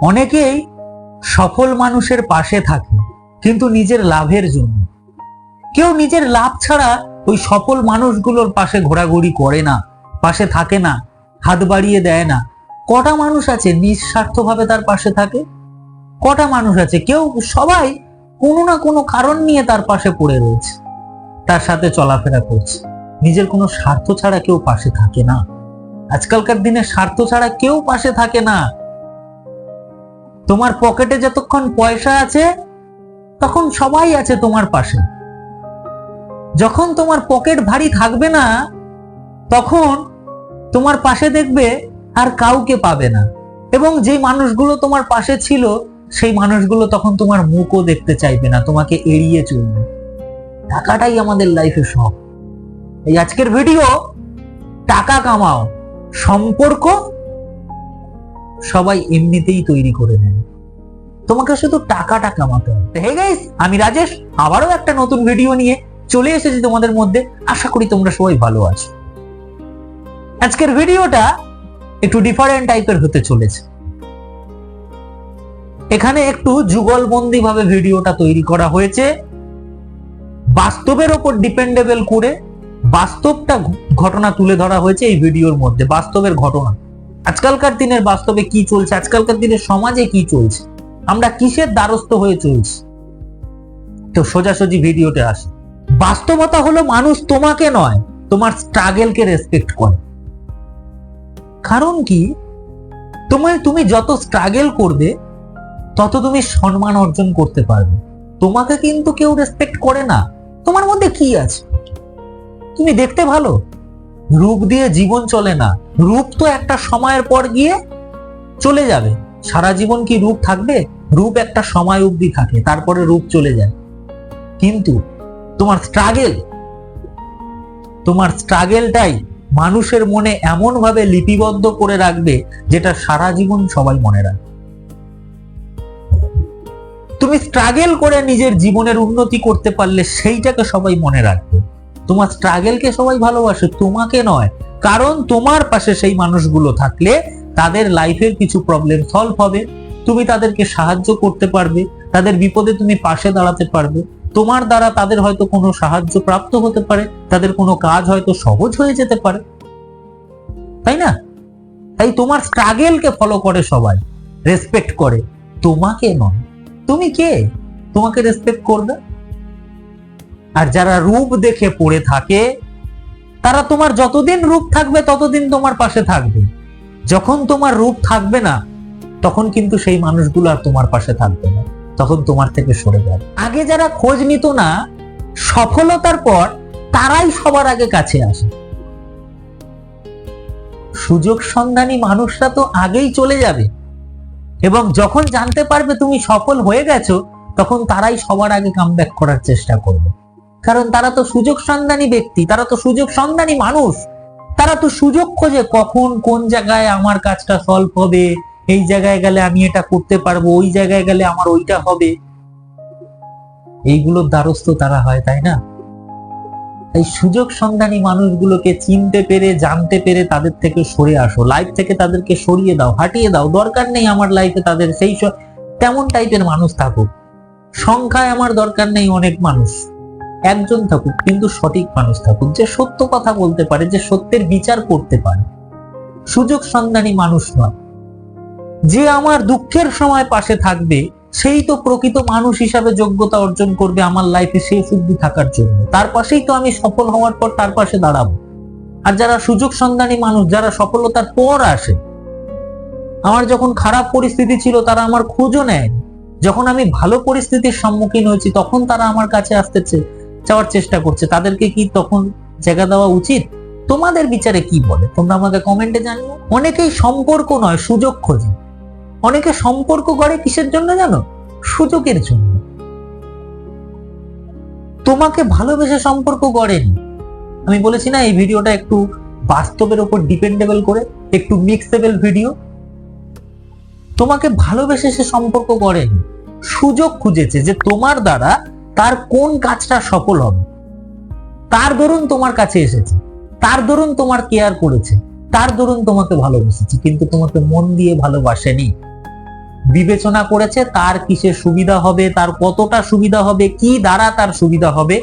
অনেকেই সফল মানুষের পাশে থাকে কিন্তু নিজের লাভের জন্য। কেউ নিজের লাভ ছাড়া ওই সফল মানুষগুলোর পাশে ঘোরাঘুরি করে না, পাশে থাকে না, হাত বাড়িয়ে দেয় না। কটা মানুষ আছে নিঃস্বার্থভাবে তার পাশে থাকে? কটা মানুষ আছে? কেউ, সবাই কোনো না কোনো কারণ নিয়ে তার পাশে পড়ে রয়েছে, তার সাথে চলাফেরা করছে। নিজের কোনো স্বার্থ ছাড়া কেউ পাশে থাকে না। আজকালকার দিনে স্বার্থ ছাড়া কেউ পাশে থাকে না। তোমার পকেটে যতক্ষণ পয়সা আছে তখন সবাই আছে তোমার পাশে। যখন তোমার পকেট ভারী থাকবে না তখন তোমার পাশে দেখবে আর কাউকে পাবে না। এবং যে মানুষগুলো তোমার পাশে ছিল সেই মানুষগুলো তখন তোমার মুখও দেখতে চাইবে না, তোমাকে এড়িয়ে চলবে। টাকাটাই আমাদের লাইফে সব। এই আজকের ভিডিও, টাকা কামাও, সম্পর্ক সবাই এমনিতেই তৈরি করে নেয়, তোমাকে শুধু টাকাটা কামাতে হবে। হে গাইস, আমি রাজেশ আবারও একটা নতুন ভিডিও নিয়ে চলে এসেছি তোমাদের মধ্যে। আশা করি তোমরা সবাই ভালো আছো। আজকের ভিডিওটা একটু ডিফারেন্ট টাইপের হতে চলেছে। এখানে একটু যুগলবন্দি ভাবে ভিডিওটা তৈরি করা হয়েছে, বাস্তবের ওপর ডিপেন্ডেবল করে বাস্তবটা ঘটনা তুলে ধরা হয়েছে এই ভিডিওর মধ্যে। বাস্তবের ঘটনা, আজকালকার দিনের বাস্তবে কি চলছে, আজকালকার দিনের সমাজে কি চলছে, আমরা কিসের দ্বারস্থ হয়ে চলছি। তো সোজাসুজি ভিডিওতে আসে। বাস্তবতা হলো মানুষ তোমাকে নয়, তোমার স্ট্রাগলকে রেসপেক্ট করে। কারণ কি, তুমি যত স্ট্রাগল করবে তত তুমি সম্মান অর্জন করতে পারবে। তোমাকে কিন্তু কেউ রেসপেক্ট করে না। তোমার মধ্যে কি আছে? তুমি দেখতে ভালো, রূপ দিয়ে জীবন চলে না। রূপ তো একটা সময়ের পর গিয়ে চলে যাবে। সারা জীবন কি রূপ থাকবে? রূপ একটা সময় অবধি থাকে, তারপরে রূপ চলে যায়। কিন্তু তোমার স্ট্রাগলটাই মানুষের মনে এমন ভাবে লিপিবদ্ধ করে রাখবে যেটা সারা জীবন সবাই মনে রাখবে। তুমি স্ট্রাগল করে নিজের জীবনের উন্নতি করতে পারলে সেইটাকে সবাই মনে রাখবে। তোমার স্ট্রাগলকে সবাই ভালোবাসে, তোমাকে নয়। কারণ তোমার পাশে সেই মানুষগুলো থাকলে তাদের লাইফের কিছু প্রবলেম সলভ হবে, তুমি তাদেরকে সাহায্য করতে পারবে, তাদের বিপদে তুমি পাশে দাঁড়াতে পারবে। তোমার দ্বারা তাদের হয়তো কোনো সাহায্য প্রাপ্ত হতে পারে, তাদের কোনো কাজ হয়তো সহজ হয়ে যেতে পারে, তাই না? তাই তোমার স্ট্রাগলকে ফলো করে সবাই, রেসপেক্ট করে, তোমাকে নয়। তুমি কে? তোমাকে রেসপেক্ট করবে? আর যারা রূপ দেখে পড়ে থাকে তারা তোমার যতদিন রূপ থাকবে ততদিন তোমার পাশে থাকবে। যখন তোমার রূপ থাকবে না তখন কিন্তু সেই মানুষগুলো আর তোমার পাশে থাকবে না, তখন তোমার থেকে সরে যাবে। আগে যারা খোঁজ নিত না, সফলতার পর তারাই সবার আগে কাছে আসে। সুযোগ সন্ধানী মানুষরা তো আগেই চলে যাবে এবং যখন জানতে পারবে তুমি সফল হয়ে গেছো তখন তারাই সবার আগে কামব্যাক করার চেষ্টা করবে। কারণ তারা তো সুযোগ সন্ধানী ব্যক্তি, তারা তো সুযোগ সন্ধানী মানুষ। তারা তো সুযোগ খোঁজে, কখন কোন জায়গায় আমার কাজটা সলভ হবে, এই জায়গায় গেলে আমি এটা করতে পারবো, ওই জায়গায় গেলে আমার ওইটা হবে। এইগুলোর দ্বারস্থ তারা হয়, তাই না? তাই সুযোগ সন্ধানী মানুষগুলোকে চিনতে পেরে, জানতে পেরে তাদের থেকে সরে আসো। লাইফ থেকে তাদেরকে সরিয়ে দাও, হাঁটিয়ে দাও। দরকার নেই আমার লাইফে তাদের সেই তেমন টাইপের মানুষ থাকুক। সংখ্যায় আমার দরকার নেই অনেক মানুষ, একজন থাকুক কিন্তু সঠিক মানুষ থাকুক, যে সত্য কথা বলতে পারে, যে সত্যের বিচার করতে পারে। সুযোগ সন্ধানী মানুষ নয়। যে আমার দুঃখের সময় পাশে থাকবে সেই তো প্রকৃত মানুষ হিসাবে যোগ্যতা অর্জন করবে আমার লাইফে শেষ অবধি থাকার জন্য। তার পাশেই তো আমি সফল হওয়ার পর তার পাশে দাঁড়াবো। আর যারা সুযোগ সন্ধানী মানুষ, যারা সফলতার পর আসে, আমার যখন খারাপ পরিস্থিতি ছিল তারা আমার খোঁজও নেয়। যখন আমি ভালো পরিস্থিতির সম্মুখীন হয়েছি তখন তারা আমার কাছে আসতেছে, যাওয়ার চেষ্টা করছে। তাদেরকে কি তখন জায়গা দেওয়া উচিত? তোমাদের বিচারে কি বলে তোমরা আমাকে কমেন্টে জানিও। অনেকেই সম্পর্ক নয়, সুযোগ খোঁজে। অনেকে সম্পর্ক করে কিসের জন্য জানো? সুযোগের জন্য। তোমাকে ভালোবেসে সম্পর্ক গড়েনি। আমি বলেছি না এই ভিডিওটা একটু বাস্তবের উপর ডিপেন্ডেবল করে, একটু মিক্সেবল ভিডিও। তোমাকে ভালোবেসে সে সম্পর্ক গড়েনি, সুযোগ খুঁজেছে যে তোমার দ্বারা তার কোন কাজটা সফল হবে। তার দরুন তোমার কাছে এসেছে, তার দরুন তোমার কেয়ার করেছে, তার দরুন তোমাকে ভালোবেসেছে, কিন্তু তোমাকে মন দিয়ে ভালোবাসেনি। বিবেচনা করেছে তার কিসের সুবিধা হবে, তার কতটা সুবিধা হবে, কি দ্বারা তার সুবিধা হবে,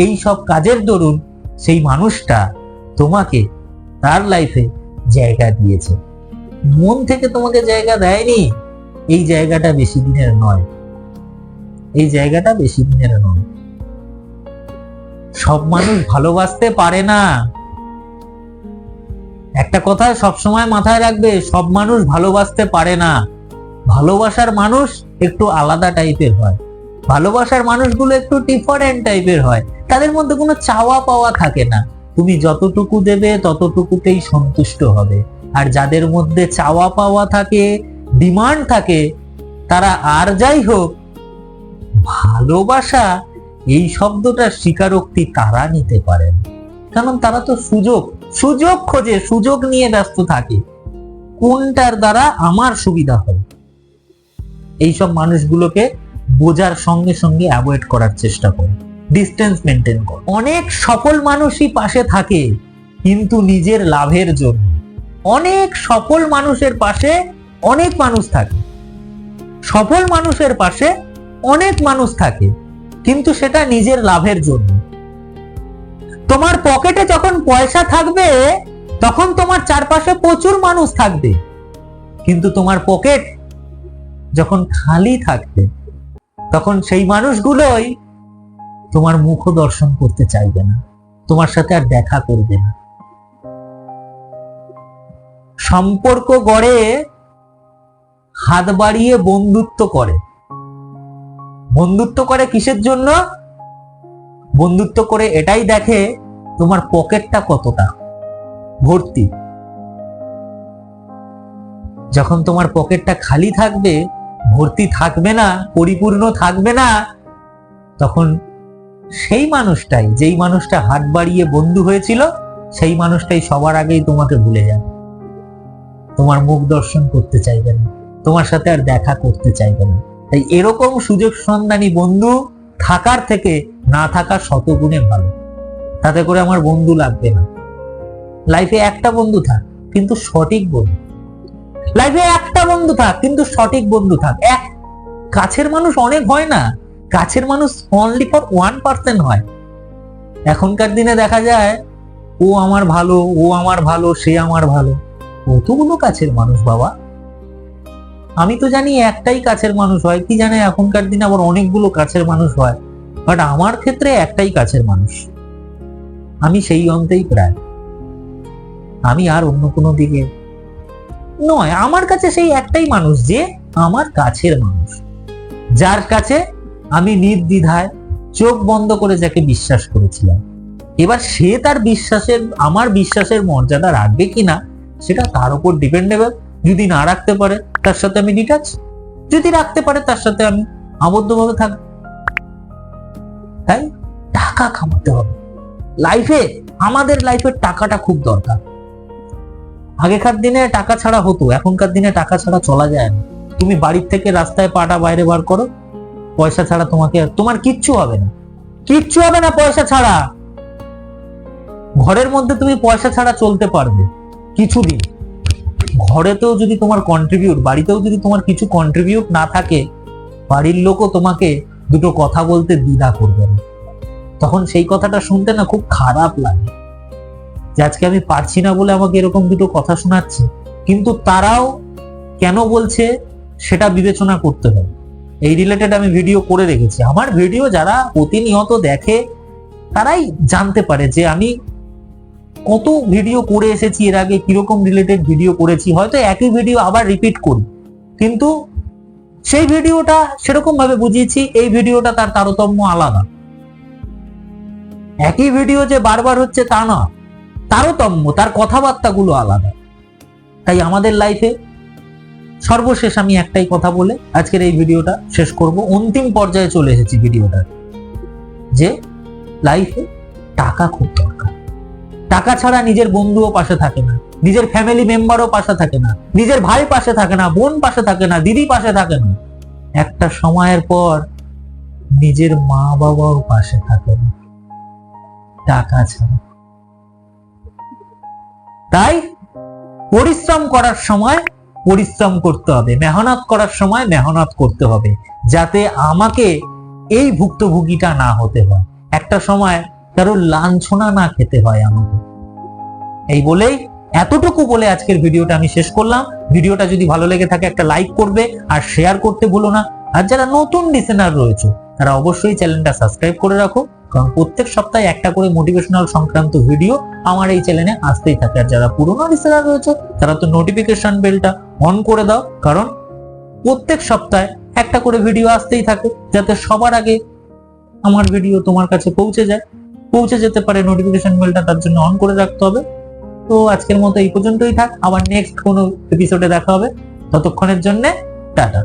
এই সব কাজের দরুন সেই মানুষটা তোমাকে তার লাইফে জায়গা দিয়েছে। মন থেকে তোমাকে জায়গা দেয়নি। এই জায়গাটা বেশি দিনের নয়, এই জায়গাটা বেশি দিনের নয়। সব মানুষ ভালোবাসতে পারে না। একটা কথা সবসময় মাথায় রাখবে, সব মানুষ ভালোবাসতে পারে না। ভালোবাসার মানুষ একটু আলাদা টাইপের হয়, ভালোবাসার মানুষগুলো একটু ডিফারেন্ট টাইপের হয়। তাদের মধ্যে কোনো চাওয়া পাওয়া থাকে না, তুমি যতটুকু দেবে ততটুকুতেই সন্তুষ্ট হবে। আর যাদের মধ্যে চাওয়া পাওয়া থাকে, ডিমান্ড থাকে, তারা আর যাই হোক, ভালোবাসা এই শব্দটার স্বীকারোক্তি তারা নিতে পারেন, কারণ তারা তো সুযোগ খোঁজে, সুযোগ নিয়ে ব্যস্ত থাকে, কোনটার দ্বারা আমার সুবিধা হবে। এইসব মানুষগুলোকে বোঝার সঙ্গে সঙ্গে অ্যাভয়েড করার চেষ্টা করো, ডিস্টেন্স মেনটেন করো। অনেক সফল মানুষই পাশে থাকে কিন্তু নিজের লাভের জন্য। অনেক সফল মানুষের পাশে অনেক মানুষ থাকে, সফল মানুষের পাশে অনেক মানুষ থাকে, কিন্তু সেটা নিজের লাভের জন্য। তোমার পকেটে যখন পয়সা থাকবে তখন তোমার চারপাশে প্রচুর মানুষ থাকবে, কিন্তু তোমার পকেট যখন খালি থাকবে তখন সেই মানুষগুলোই তোমার মুখ দর্শন করতে চাইবে না, তোমার সাথে আর দেখা করবে না। সম্পর্ক গড়ে হাত বাড়িয়ে বন্ধুত্ব করে। বন্ধুত্ব করে কিসের জন্য? বন্ধুত্ব করে এটাই দেখে তোমার পকেটটা কতটা ভর্তি। যখন তোমার পকেটটা খালি থাকবে, ভর্তি থাকবে না, পরিপূর্ণ থাকবে না, তখন সেই মানুষটাই, যেই মানুষটা হাত বাড়িয়ে বন্ধু হয়েছিল, সেই মানুষটাই সবার আগেই তোমাকে ভুলে যাবে, তোমার মুখ দর্শন করতে চাইবে না, তোমার সাথে আর দেখা করতে চাইবে না। তাই এরকম সুযোগ সন্ধানী বন্ধু থাকার থেকে না থাকা শতগুণে ভালো। তাতে করে আমার বন্ধু লাগবে না। লাইফে একটা বন্ধু থাক কিন্তু সঠিক বন্ধু, লাইফে একটা বন্ধু থাক কিন্তু সঠিক বন্ধু থাক। এক কাছের মানুষ অনেক হয় না, কাছের মানুষ অনলি ফর 1% হয়। এখনকার দিনে দেখা যায় ও আমার ভালো, ও আমার ভালো, সে আমার ভালো, কতগুলো কাছের মানুষ বাবা। আমি তো জানি একটাই কাছের মানুষ হয়, কি জানে এখনকার দিনে আবার অনেকগুলো কাছের মানুষ হয়, বাট আমার ক্ষেত্রে একটাই কাছের মানুষ। আমি সেই অন্তেই প্রায়, আমি আর অন্য কোনো দিকে নয়। আমার কাছে সেই একটাই মানুষ যে আমার কাছের মানুষ, যার কাছে আমি নির্দ্বিধায় চোখ বন্ধ করে যাকে বিশ্বাস করেছিলাম। এবার সে তার বিশ্বাসের, আমার বিশ্বাসের মর্যাদা রাখবে কিনা সেটা তার উপর ডিপেন্ডেবল। যদি না রাখতে পারে তার সাথে আমি ডিটাচ, যদি রাখতে পারে তার সাথে আমি আবদ্ধভাবে থাকবো। তাই টাকা কামাতে হবে লাইফে। আমাদের লাইফে টাকাটা খুব দরকার। আগেকার দিনে টাকা ছাড়া হতো, এখনকার দিনে টাকা ছাড়া চলা যায় না। তুমি বাড়ির থেকে রাস্তায় পাটা বাইরে বার করো, পয়সা ছাড়া তোমার কিচ্ছু হবে না, কিচ্ছু হবে না পয়সা ছাড়া। ঘরের মধ্যে তুমি পয়সা ছাড়া চলতে পারবে কিছুদিন, ঘরেতেও যদি তোমার কন্ট্রিবিউট, বাড়িতেও যদি তোমার কিছু কন্ট্রিবিউট না থাকে, বাড়ির লোকও তোমাকে দুটো কথা বলতে দ্বিধা করবে না। তখন সেই কথাটা শুনতে না খুব খারাপ লাগে যে আজকে আমি পারছি না বলে আমাকে এরকম দুটো কথা শোনাচ্ছে, কিন্তু তারাও কেন বলছে সেটা বিবেচনা করতে হবে। এই রিলেটেড আমি ভিডিও করে রেখেছি। আমার ভিডিও যারা প্রতিনিয়ত দেখে তারাই জানতে পারে যে আমি কত ভিডিও করে এসেছি এর আগে, কিরকম রিলেটেড ভিডিও করেছি। হয়তো একই ভিডিও আবার রিপিট করি, কিন্তু সেই ভিডিওটা সেরকম ভাবে বুঝিয়েছি, এই ভিডিওটা তার তারতম্য আলাদা। একই ভিডিও যে বারবার হচ্ছে তা না, তারতম্য, তার কথাবার্তাগুলো আলাদা। তাই আমাদের লাইফে সর্বশেষ আমি একটাই কথা বলে আজকের এই ভিডিওটা শেষ করব। অন্তিম পর্যায়ে চলে এসেছি ভিডিওটা, যে লাইফে টাকা খুব দরকার। টাকা ছাড়া নিজের বন্ধুও পাশে থাকে না, নিজের ফ্যামিলি মেম্বারও পাশে থাকে না, নিজের ভাই পাশে থাকে না, বোন পাশে থাকে না, দিদি পাশে থাকে না, একটা সময়ের পর নিজের মা বাবাও পাশে থাকে না টাকা ছাড়া। তাই পরিশ্রম করার সময় পরিশ্রম করতে হবে, মেহনত করার সময় মেহনত করতে হবে, যাতে আমাকে এই ভুক্তভোগীটা না হতে হয়, একটা সময় কারো লাঞ্ছনা না খেতে হয় আমাকে। এই বলেই, এতটুকু বলে আজকের ভিডিওটা আমি শেষ করলাম। ভিডিওটা যদি ভালো লেগে থাকে একটা লাইক করবে আর শেয়ার করতে ভুলো না। আর যারা নতুন লিসেনার রয়েছে তারা অবশ্যই চ্যানেলটা সাবস্ক্রাইব করে রাখো, কারণ প্রত্যেক সপ্তাহে একটা করে মোটিভেশনাল সংক্রান্ত ভিডিও আমার এই চ্যানেলে আসতেই থাকে। আর যারা পুরনো লিসেনার রয়েছে তারা তো নোটিফিকেশন বেলটা অন করে দাও, কারণ প্রত্যেক সপ্তাহে একটা করে ভিডিও আসতেই থাকে, যাতে সবার আগে আমার ভিডিও তোমার কাছে পৌঁছে যেতে পারে। নোটিফিকেশন বেলটা তার জন্য অন করে রাখতে হবে। তো আজকের মতো এই পর্যন্তই থাক, আবার নেক্সট কোনো এপিসোডে দেখা হবে। ততক্ষণের জন্য টাটা।